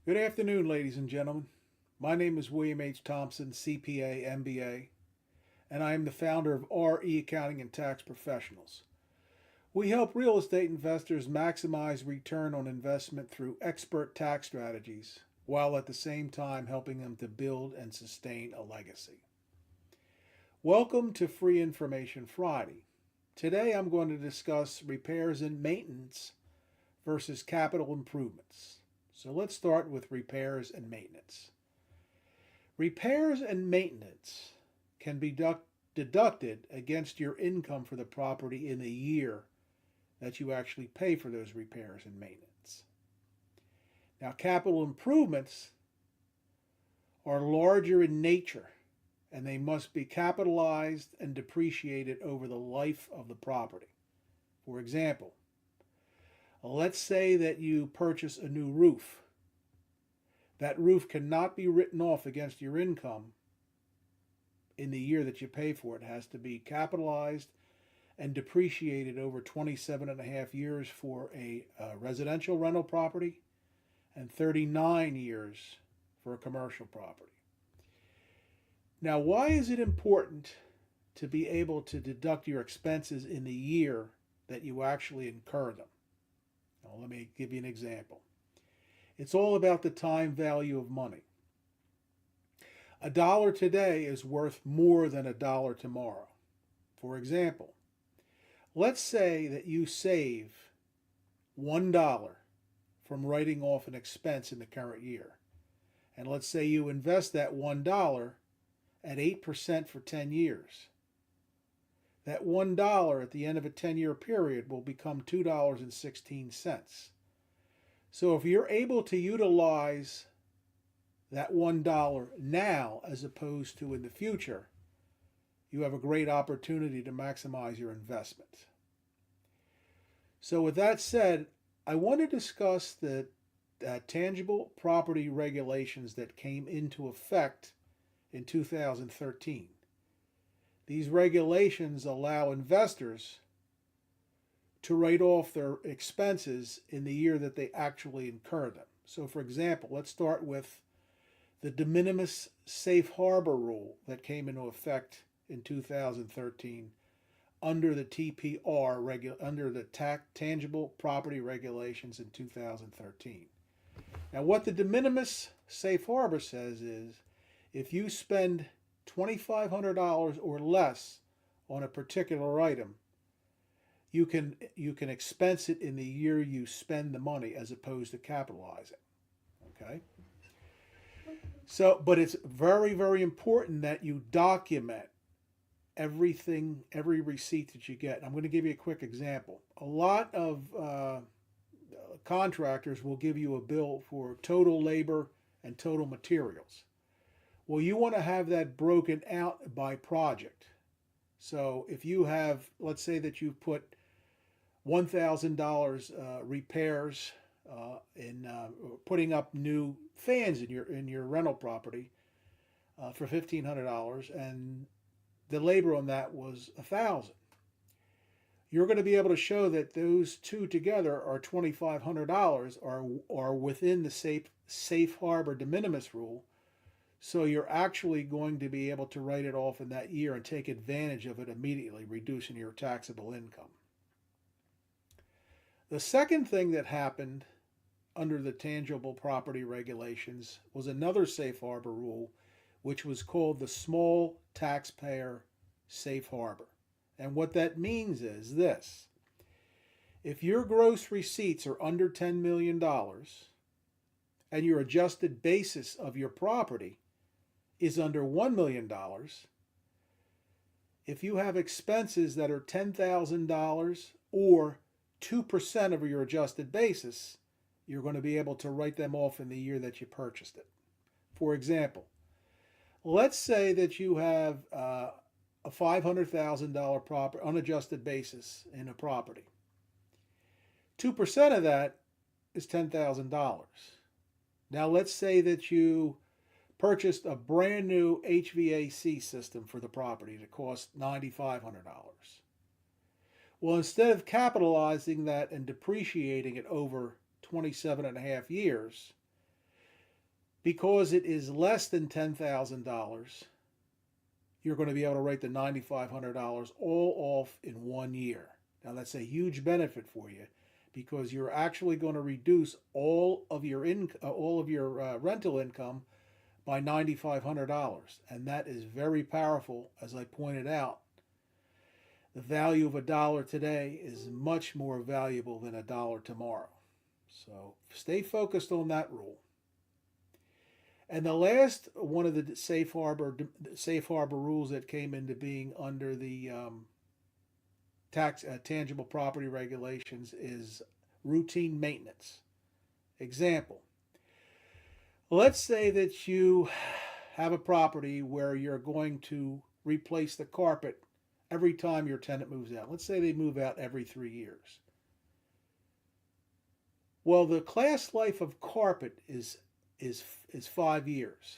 Good afternoon, ladies and gentlemen. My name is William H. Thompson, CPA, MBA, and I am the founder of RE Accounting and Tax Professionals. We help real estate investors maximize return on investment through expert tax strategies, while at the same time helping them to build and sustain a legacy. Welcome to Free Information Friday. Today I'm going to discuss repairs and maintenance versus capital improvements. So let's start with repairs and maintenance. Repairs and maintenance can be deducted against your income for the property in the year that you actually pay for those repairs and maintenance. Now, capital improvements are larger in nature, and they must be capitalized and depreciated over the life of the property. For example, let's say that you purchase a new roof. That roof cannot be written off against your income in the year that you pay for it. It has to be capitalized and depreciated over 27 and a half years for a residential rental property and 39 years for a commercial property. Now, why is it important to be able to deduct your expenses in the year that you actually incur them? Now, let me give you an example. It's all about the time value of money. A dollar today is worth more than a dollar tomorrow. For example, let's say that you save $1 from writing off an expense in the current year. And let's say you invest that $1 at 8% for 10 years. That $1 at the end of a 10-year period will become $2.16. So if you're able to utilize that $1 now as opposed to in the future, you have a great opportunity to maximize your investment. So with that said, I want to discuss the tangible property regulations that came into effect in 2013. These regulations allow investors to write off their expenses in the year that they actually incur them. So for example, let's start with the de minimis safe harbor rule that came into effect in 2013 under the TPR, under the tangible property regulations in 2013. Now what the de minimis safe harbor says is if you spend $2,500 or less on a particular item, you can expense it in the year you spend the money as opposed to capitalizing. Okay? So, but it's very, very important that you document everything, every receipt that you get. I'm going to give you a quick example. A lot of contractors will give you a bill for total labor and total materials. Well, you want to have that broken out by project. So if you have, let's say that you put $1,000 repairs in putting up new fans in your rental property for $1,500, and the labor on that was $1,000. You're going to be able to show that those two together are $2,500 are within the safe harbor de minimis rule. So you're actually going to be able to write it off in that year and take advantage of it immediately, reducing your taxable income. The second thing that happened under the tangible property regulations was another safe harbor rule, which was called the small taxpayer safe harbor. And what that means is this: if your gross receipts are under $10 million and your adjusted basis of your property is under $1 million, if you have expenses that are $10,000 or 2% of your adjusted basis, you're going to be able to write them off in the year that you purchased it. For example, let's say that you have a $500,000 unadjusted basis in a property. 2% of that is $10,000. Now let's say that you purchased a brand new HVAC system for the property that cost $9,500. Well, instead of capitalizing that and depreciating it over 27 and a half years, Because it is less than $10,000, you're going to be able to write the $9,500 all off in 1 year. Now that's a huge benefit for you because you're actually going to reduce all of your rental income by $9,500, and that is very powerful. As I pointed out, the value of $1 today is much more valuable than $1 tomorrow. So stay focused on that rule. And the last one of the safe harbor rules that came into being under the tax tangible property regulations is routine maintenance. Example: let's say that you have a property where you're going to replace the carpet every time your tenant moves out. Let's say they move out every 3 years. Well, the class life of carpet is 5 years.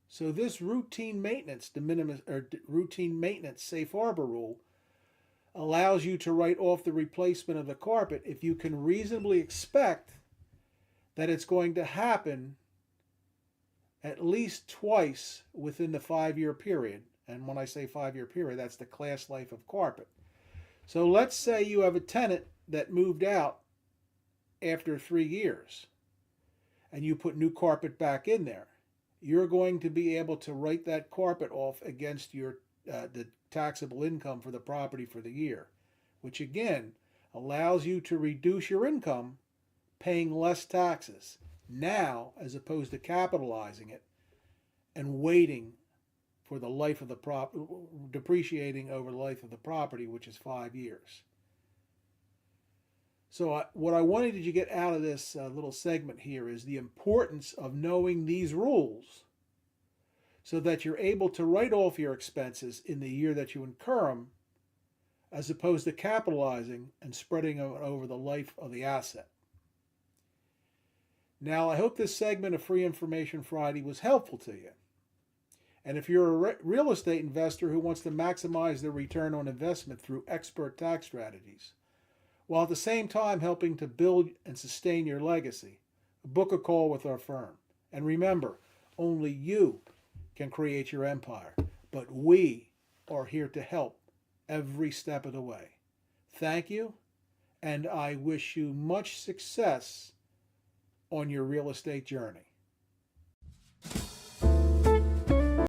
So this routine maintenance safe harbor rule allows you to write off the replacement of the carpet if you can reasonably expect that it's going to happen at least twice within the 5-year period. And when I say 5-year period, that's the class life of carpet. So let's say you have a tenant that moved out after 3 years and you put new carpet back in there. You're going to be able to write that carpet off against your the taxable income for the property for the year, which again allows you to reduce your income paying less taxes now as opposed to capitalizing it and waiting for the life of the depreciating over the life of the property, which is 5 years. So what I wanted you to get out of this little segment here is the importance of knowing these rules so that you're able to write off your expenses in the year that you incur them, as opposed to capitalizing and spreading them over the life of the asset. Now, I hope this segment of Free Information Friday was helpful to you. And if you're a real estate investor who wants to maximize their return on investment through expert tax strategies, while at the same time helping to build and sustain your legacy, book a call with our firm. And remember, only you can create your empire, but we are here to help every step of the way. Thank you, and I wish you much success on your real estate journey.